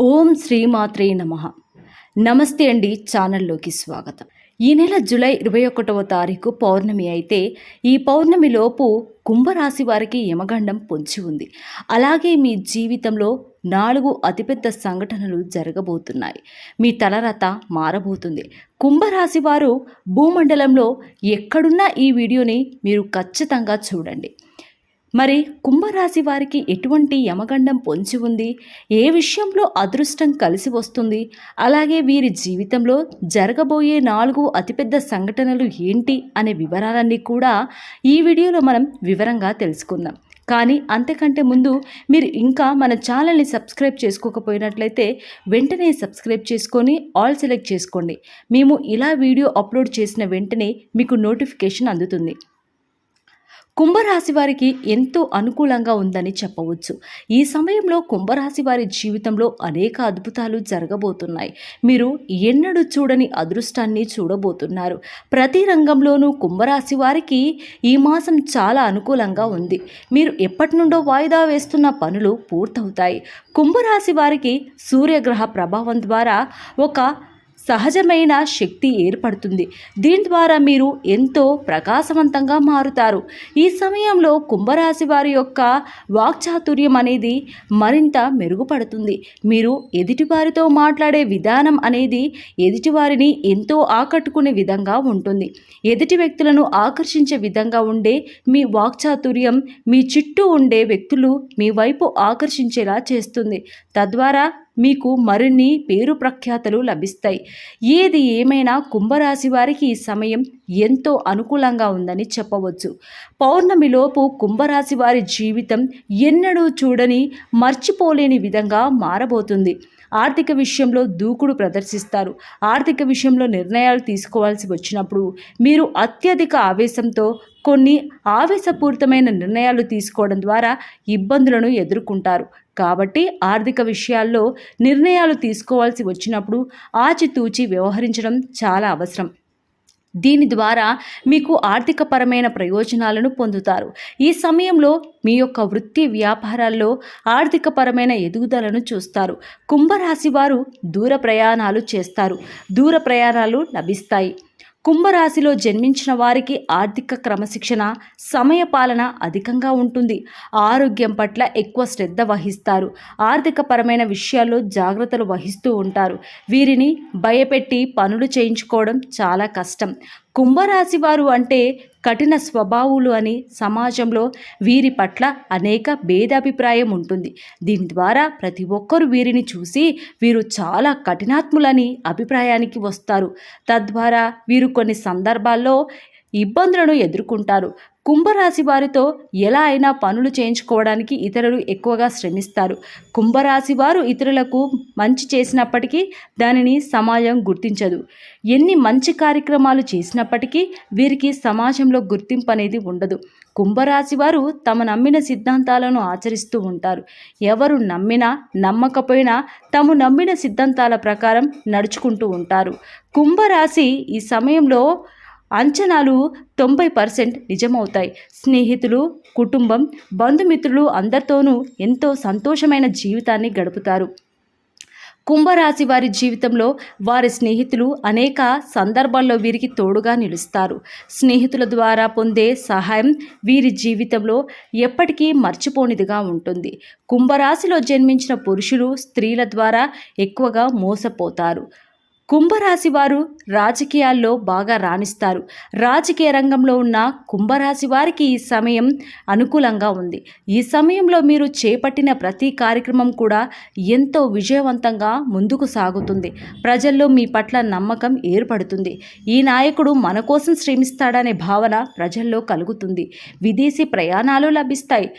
ఓం శ్రీమాత్రే నమః. నమస్తే అండి, ఛానల్లోకి స్వాగతం. ఈ నెల జూలై 21వ తారీఖు పౌర్ణమి అయితే ఈ పౌర్ణమిలోపు కుంభరాశి వారికి యమగండం పొంచి ఉంది. అలాగే మీ జీవితంలో 4 అతిపెద్ద సంఘటనలు జరగబోతున్నాయి. మీ తలరాత మారబోతుంది. కుంభరాశి వారు భూమండలంలో ఎక్కడున్నా ఈ వీడియోని మీరు ఖచ్చితంగా చూడండి. మరి కుంభరాశి వారికి ఎటువంటి యమగండం పొంచి ఉంది, ఏ విషయంలో అదృష్టం కలిసి వస్తుంది, అలాగే వీరి జీవితంలో జరగబోయే 4 అతిపెద్ద సంఘటనలు ఏంటి అనే వివరాలన్నీ కూడా ఈ వీడియోలో మనం వివరంగా తెలుసుకుందాం. కానీ అంతకంటే ముందు మీరు ఇంకా మన ఛానల్ని సబ్స్క్రైబ్ చేసుకోకపోయినట్లయితే వెంటనే సబ్స్క్రైబ్ చేసుకొని ఆల్ సెలెక్ట్ చేసుకోండి. మేము ఇలా వీడియో అప్లోడ్ చేసిన వెంటనే మీకు నోటిఫికేషన్ అందుతుంది. కుంభరాశి వారికి ఎంతో అనుకూలంగా ఉందని చెప్పవచ్చు. ఈ సమయంలో కుంభరాశి వారి జీవితంలో అనేక అద్భుతాలు జరగబోతున్నాయి. మీరు ఎన్నడూ చూడని అదృష్టాన్ని చూడబోతున్నారు. ప్రతి రంగంలోనూ కుంభరాశి వారికి ఈ మాసం చాలా అనుకూలంగా ఉంది. మీరు ఎప్పటి నుండో వాయిదా వేస్తున్న పనులు పూర్తవుతాయి. కుంభరాశి వారికి సూర్యగ్రహ ప్రభావం ద్వారా ఒక సహజమైన శక్తి ఏర్పడుతుంది. దీని ద్వారా మీరు ఎంతో ప్రకాశవంతంగా మారుతారు. ఈ సమయంలో కుంభరాశి వారి యొక్క వాక్చాతుర్యం అనేది మరింత మెరుగుపడుతుంది. మీరు ఎదుటివారితో మాట్లాడే విధానం అనేది ఎదుటివారిని ఎంతో ఆకట్టుకునే విధంగా ఉంటుంది. ఎదుటి వ్యక్తులను ఆకర్షించే విధంగా ఉండే మీ వాక్చాతుర్యం మీ చుట్టూ ఉండే వ్యక్తులు మీ వైపు ఆకర్షించేలా చేస్తుంది. తద్వారా మీకు మరిన్ని పేరు ప్రఖ్యాతలు లభిస్తాయి. ఏది ఏమైనా కుంభరాశి వారికి ఈ సమయం ఎంతో అనుకూలంగా ఉందని చెప్పవచ్చు. పౌర్ణమిలోపు కుంభరాశి వారి జీవితం ఎన్నడూ చూడని మర్చిపోలేని విధంగా మారబోతుంది. ఆర్థిక విషయంలో దూకుడు ప్రదర్శిస్తారు. ఆర్థిక విషయంలో నిర్ణయాలు తీసుకోవాల్సి వచ్చినప్పుడు మీరు అత్యధిక ఆవేశంతో కొన్ని ఆవేశపూరితమైన నిర్ణయాలు తీసుకోవడం ద్వారా ఇబ్బందులను ఎదుర్కొంటారు. కాబట్టి ఆర్థిక విషయాల్లో నిర్ణయాలు తీసుకోవాల్సి వచ్చినప్పుడు ఆచితూచి వ్యవహరించడం చాలా అవసరం. దీని ద్వారా మీకు ఆర్థికపరమైన ప్రయోజనాలను పొందుతారు. ఈ సమయంలో మీ యొక్క వృత్తి వ్యాపారాల్లో ఆర్థికపరమైన ఎదుగుదలను చూస్తారు. కుంభరాశి వారు దూర ప్రయాణాలు చేస్తారు. దూర ప్రయాణాలు లభిస్తాయి. కుంభరాశిలో జన్మించిన వారికి ఆర్థిక క్రమశిక్షణ, సమయపాలన అధికంగా ఉంటుంది. ఆరోగ్యం పట్ల ఎక్కువ శ్రద్ధ వహిస్తారు. ఆర్థికపరమైన విషయాల్లో జాగ్రత్తలు వహిస్తూ ఉంటారు. వీరిని భయపెట్టి పనులు చేయించుకోవడం చాలా కష్టం. కుంభరాశి వారు అంటే కఠిన స్వభావులు అని సమాజంలో వీరి పట్ల అనేక భేదాభిప్రాయం ఉంటుంది. దీని ద్వారా ప్రతి ఒక్కరూ వీరిని చూసి వీరు చాలా కఠినాత్ములని అభిప్రాయానికి వస్తారు. తద్వారా వీరు కొన్ని సందర్భాల్లో ఇబ్బందులను ఎదుర్కొంటారు. కుంభరాశి వారితో ఎలా అయినా పనులు చేయించుకోవడానికి ఇతరులు ఎక్కువగా శ్రమిస్తారు. కుంభరాశి వారు ఇతరులకు మంచి చేసినప్పటికీ దానిని సమాజం గుర్తించదు. ఎన్ని మంచి కార్యక్రమాలు చేసినప్పటికీ వీరికి సమాజంలో గుర్తింపు అనేది ఉండదు. కుంభరాశి వారు తమ నమ్మిన సిద్ధాంతాలను ఆచరిస్తూ ఉంటారు. ఎవరు నమ్మినా నమ్మకపోయినా తాము నమ్మిన సిద్ధాంతాల ప్రకారం నడుచుకుంటూ ఉంటారు. కుంభరాశి ఈ సమయంలో అంచనాలు 90% నిజమవుతాయి. స్నేహితులు, కుటుంబం, బంధుమిత్రులు అందరితోనూ ఎంతో సంతోషమైన జీవితాన్ని గడుపుతారు. కుంభరాశి వారి జీవితంలో వారి స్నేహితులు అనేక సందర్భాల్లో వీరికి తోడుగా నిలుస్తారు. స్నేహితుల ద్వారా పొందే సహాయం వీరి జీవితంలో ఎప్పటికీ మర్చిపోనిదిగా ఉంటుంది. కుంభరాశిలో జన్మించిన పురుషులు స్త్రీల ద్వారా ఎక్కువగా మోసపోతారు. కుంభరాశి వారు రాజకీయాల్లో బాగా రాణిస్తారు. రాజకీయ రంగంలో ఉన్న కుంభరాశి వారికి ఈ సమయం అనుకూలంగా ఉంది. ఈ సమయంలో మీరు చేపట్టిన ప్రతి కార్యక్రమం కూడా ఎంతో విజయవంతంగా ముందుకు సాగుతుంది. ప్రజల్లో మీ పట్ల నమ్మకం ఏర్పడుతుంది. ఈ నాయకుడు మన కోసం శ్రమిస్తాడనే భావన ప్రజల్లో కలుగుతుంది. విదేశీ ప్రయాణాలు లభిస్తాయి.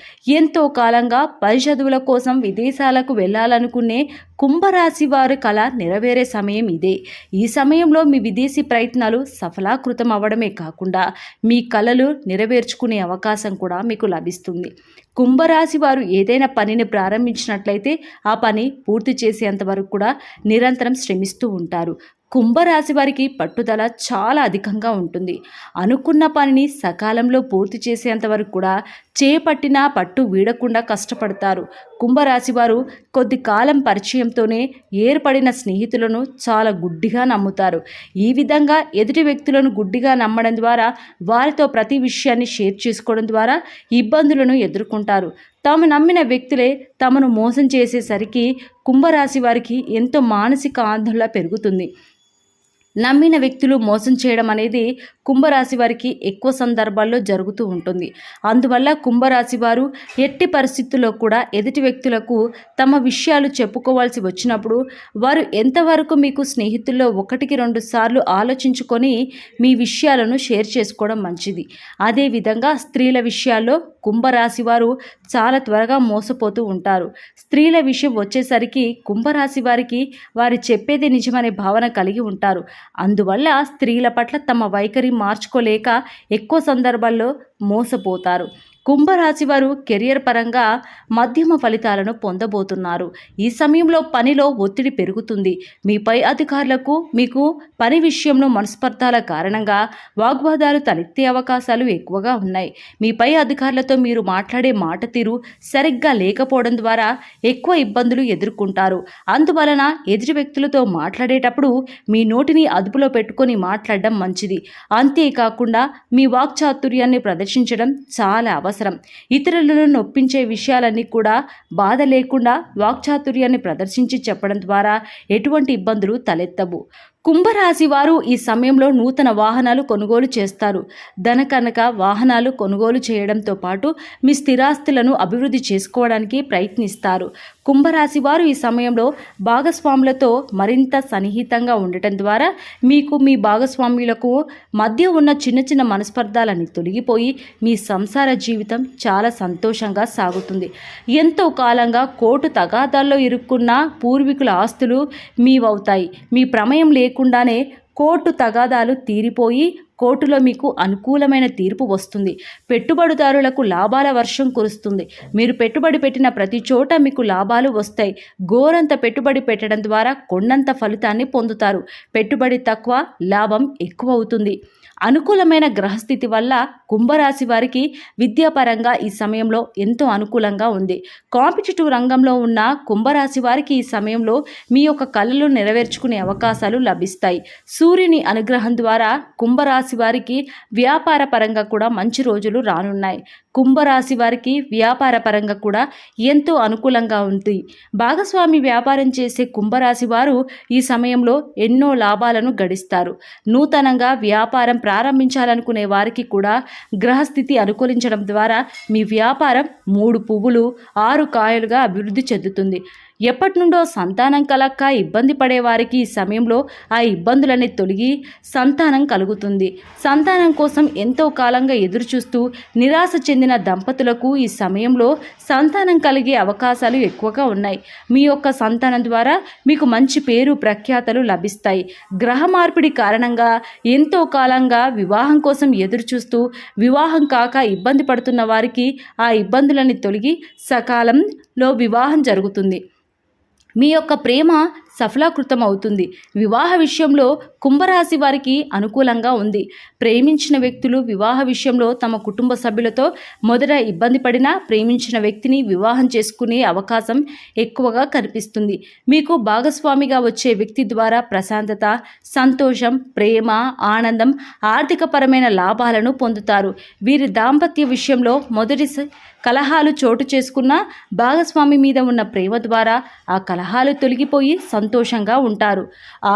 ఎంతో కాలంగా పై చదువుల కోసం విదేశాలకు వెళ్ళాలనుకునే కుంభరాశి వారి కళ నెరవేరే సమయం ఇదే. ఈ సమయంలో మీ విదేశీ ప్రయత్నాలు సఫలీకృతం అవ్వడమే కాకుండా మీ కలలు నెరవేర్చుకునే అవకాశం కూడా మీకు లభిస్తుంది. కుంభరాశి వారు ఏదైనా పనిని ప్రారంభించినట్లయితే ఆ పని పూర్తి చేసేంత వరకు కూడా నిరంతరం శ్రమిస్తూ ఉంటారు. కుంభరాశి వారికి పట్టుదల చాలా అధికంగా ఉంటుంది. అనుకున్న పనిని సకాలంలో పూర్తి చేసేంత వరకు కూడా చేపట్టిన పట్టు వీడకుండా కష్టపడతారు. కుంభరాశి వారు కొద్ది కాలం పరిచయంతోనే ఏర్పడిన స్నేహితులను చాలా గుడ్డిగా నమ్ముతారు. ఈ విధంగా ఎదుటి వ్యక్తులను గుడ్డిగా నమ్మడం ద్వారా, వారితో ప్రతి విషయాన్ని షేర్ చేసుకోవడం ద్వారా ఇబ్బందులను ఎదుర్కొంటారు. తాము నమ్మిన వ్యక్తులే తమను మోసం చేసేసరికి కుంభరాశి వారికి ఎంతో మానసిక ఆందోళన పెరుగుతుంది. నమ్మిన వ్యక్తులు మోసం చేయడం అనేది కుంభరాశి వారికి ఎక్కువ సందర్భాల్లో జరుగుతూ ఉంటుంది. అందువల్ల కుంభరాశి వారు ఎట్టి పరిస్థితుల్లో కూడా ఎదుటి వ్యక్తులకు తమ విషయాలు చెప్పుకోవాల్సి వచ్చినప్పుడు వారు ఎంతవరకు మీకు స్నేహితుల్లో 1-2 సార్లు ఆలోచించుకొని మీ విషయాలను షేర్ చేసుకోవడం మంచిది. అదేవిధంగా స్త్రీల విషయాల్లో కుంభరాశి వారు చాలా త్వరగా మోసపోతూ ఉంటారు. స్త్రీల విషయం వచ్చేసరికి కుంభరాశి వారికి వారు చెప్పేది నిజమనే భావన కలిగి ఉంటారు. అందువల్ల స్త్రీల పట్ల తమ వైఖరి మార్చుకోలేక ఎక్కువ సందర్భాల్లో మోసపోతారు. కుంభరాశి వారు కెరియర్ పరంగా మధ్యమ ఫలితాలను పొందబోతున్నారు. ఈ సమయంలో పనిలో ఒత్తిడి పెరుగుతుంది. మీ పై అధికారులకు మీకు పని విషయంలో మనస్పర్ధాల కారణంగా వాగ్వాదాలు తలెత్తే అవకాశాలు ఎక్కువగా ఉన్నాయి. మీ పై అధికారులతో మీరు మాట్లాడే మాట తీరు సరిగ్గా లేకపోవడం ద్వారా ఎక్కువ ఇబ్బందులు ఎదుర్కొంటారు. అందువలన ఎదుటి వ్యక్తులతో మాట్లాడేటప్పుడు మీ నోటిని అదుపులో పెట్టుకొని మాట్లాడడం మంచిది. అంతేకాకుండా మీ వాక్చాతుర్యాన్ని ప్రదర్శించడం చాలా అవసరం. ఇతరులను నొప్పించే విషయాలన్నీ కూడా బాధ లేకుండా వాక్చాతుర్యాన్ని ప్రదర్శించి చెప్పడం ద్వారా ఎటువంటి ఇబ్బందులు తలెత్తవు. కుంభరాశి వారు ఈ సమయంలో నూతన వాహనాలు కొనుగోలు చేస్తారు. ధనకనక వాహనాలు కొనుగోలు చేయడంతో పాటు మీ స్థిరాస్తులను అభివృద్ధి చేసుకోవడానికి ప్రయత్నిస్తారు. కుంభరాశి వారు ఈ సమయంలో భాగస్వాములతో మరింత సన్నిహితంగా ఉండటం ద్వారా మీకు మీ భాగస్వాములకు మధ్య ఉన్న చిన్న చిన్న మనస్పర్ధాలన్నీ తొలగిపోయి మీ సంసార జీవితం చాలా సంతోషంగా సాగుతుంది. ఎంతో కాలంగా కోర్టు తగాదాల్లో ఇరుక్కున్న పూర్వీకుల ఆస్తులు మీవవుతాయి. మీ ప్రమేయం లేకుండానే కోర్టు తగాదాలు తీరిపోయి కోర్టులో మీకు అనుకూలమైన తీర్పు వస్తుంది. పెట్టుబడిదారులకు లాభాల వర్షం కురుస్తుంది. మీరు పెట్టుబడి పెట్టిన ప్రతి చోట మీకు లాభాలు వస్తాయి. గోరంత పెట్టుబడి పెట్టడం ద్వారా కొండంత ఫలితాన్ని పొందుతారు. పెట్టుబడి తక్కువ, లాభం ఎక్కువ అవుతుంది. అనుకూలమైన గ్రహస్థితి వల్ల కుంభరాశి వారికి విద్యాపరంగా ఈ సమయంలో ఎంతో అనుకూలంగా ఉంది. కాంపిటేటివ్ రంగంలో ఉన్న కుంభరాశి వారికి ఈ సమయంలో మీ యొక్క కలలు నెరవేర్చుకునే అవకాశాలు లభిస్తాయి. సూర్యుని అనుగ్రహం ద్వారా కుంభరాశి వారికి వ్యాపార పరంగా కూడా మంచి రోజులు రానున్నాయి. కుంభరాశి వారికి వ్యాపార పరంగా కూడా ఎంతో అనుకూలంగా ఉంది. భాగస్వామి వ్యాపారం చేసే కుంభరాశి వారు ఈ సమయంలో ఎన్నో లాభాలను గడిస్తారు. నూతనంగా వ్యాపారం ప్రారంభించాలనుకునే వారికి కూడా గ్రహస్థితి అనుకూలించడం ద్వారా మీ వ్యాపారం 3 పువ్వులు 6 కాయలుగా అభివృద్ధి చెందుతుంది. ఎప్పటి నుండో సంతానం కలక్క ఇబ్బంది పడేవారికి ఈ సమయంలో ఆ ఇబ్బందులన్నీ తొలగి సంతానం కలుగుతుంది. సంతానం కోసం ఎంతో కాలంగా ఎదురుచూస్తూ నిరాశ చెందిన దంపతులకు ఈ సమయంలో సంతానం కలిగే అవకాశాలు ఎక్కువగా ఉన్నాయి. మీ యొక్క సంతానం ద్వారా మీకు మంచి పేరు ప్రఖ్యాతలు లభిస్తాయి. గ్రహ మార్పిడి కారణంగా ఎంతో కాలంగా వివాహం కోసం ఎదురుచూస్తూ వివాహం కాక ఇబ్బంది పడుతున్న వారికి ఆ ఇబ్బందులన్నీ తొలగి సకాలంలో వివాహం జరుగుతుంది. మీ యొక్క ప్రేమ సఫలీకృతం అవుతుంది. వివాహ విషయంలో కుంభరాశి వారికి అనుకూలంగా ఉంది. ప్రేమించిన వ్యక్తులు వివాహ విషయంలో తమ కుటుంబ సభ్యులతో మొదట ఇబ్బంది పడినా ప్రేమించిన వ్యక్తిని వివాహం చేసుకునే అవకాశం ఎక్కువగా కనిపిస్తుంది. మీకు భాగస్వామిగా వచ్చే వ్యక్తి ద్వారా ప్రశాంతత, సంతోషం, ప్రేమ, ఆనందం, ఆర్థికపరమైన లాభాలను పొందుతారు. వీరి దాంపత్య విషయంలో మొదటి కలహాలు చోటు చేసుకున్న భాగస్వామి మీద ఉన్న ప్రేమ ద్వారా ఆ కలహాలు తొలగిపోయి సంతోషంగా ఉంటారు.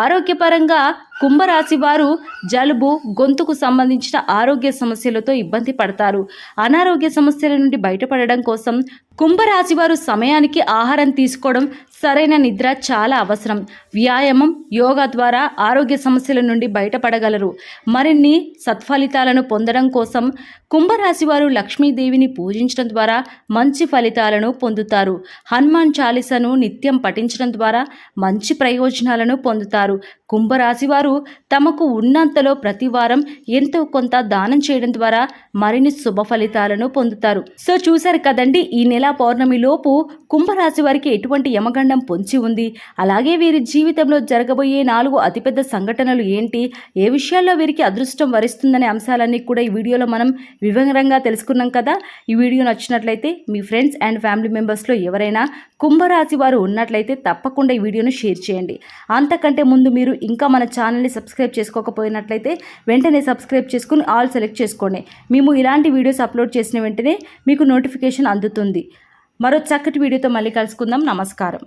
ఆరోగ్యపరంగా కుంభరాశి వారు జలుబు, గొంతుకు సంబంధించిన ఆరోగ్య సమస్యలతో ఇబ్బంది పడతారు. అనారోగ్య సమస్యల నుండి బయటపడడం కోసం కుంభరాశి వారు సమయానికి ఆహారం తీసుకోవడం, సరైన నిద్ర చాలా అవసరం. వ్యాయామం, యోగా ద్వారా ఆరోగ్య సమస్యల నుండి బయటపడగలరు. మరిన్ని సత్ఫలితాలను పొందడం కోసం కుంభరాశి వారు లక్ష్మీదేవిని పూజించడం ద్వారా మంచి ఫలితాలను పొందుతారు. హనుమాన్ చాలీసాను నిత్యం పఠించడం ద్వారా మంచి ప్రయోజనాలను పొందుతారు. కుంభరాశి వారు తమకు ఉన్నంతలో ప్రతి వారం ఎంతో కొంత దానం చేయడం ద్వారా మరిన్ని శుభ ఫలితాలను పొందుతారు. సో చూశారు కదండి, ఈ నెల పౌర్ణమి లోపు కుంభరాశి వారికి ఎటువంటి యమగండం యమగండం పొంచి ఉంది, అలాగే వీరి జీవితంలో జరగబోయే 4 అతిపెద్ద సంఘటనలు ఏంటి, ఏ విషయాల్లో వీరికి అదృష్టం వరిస్తుందనే అంశాలన్నీ కూడా ఈ వీడియోలో మనం వివరంగా తెలుసుకున్నాం కదా. ఈ వీడియో నచ్చినట్లయితే మీ ఫ్రెండ్స్ అండ్ ఫ్యామిలీ మెంబర్స్లో ఎవరైనా కుంభరాశి వారు ఉన్నట్లయితే తప్పకుండా ఈ వీడియోను షేర్ చేయండి. అంతకంటే ముందు మీరు ఇంకా మన ఛానల్ని సబ్స్క్రైబ్ చేసుకోకపోయినట్లయితే వెంటనే సబ్స్క్రైబ్ చేసుకుని ఆల్ సెలెక్ట్ చేసుకోండి. మేము ఇలాంటి వీడియోస్ అప్లోడ్ చేసిన వెంటనే మీకు నోటిఫికేషన్ అందుతుంది. మరో చక్కటి వీడియోతో మళ్ళీ కలుసుకుందాం. నమస్కారం.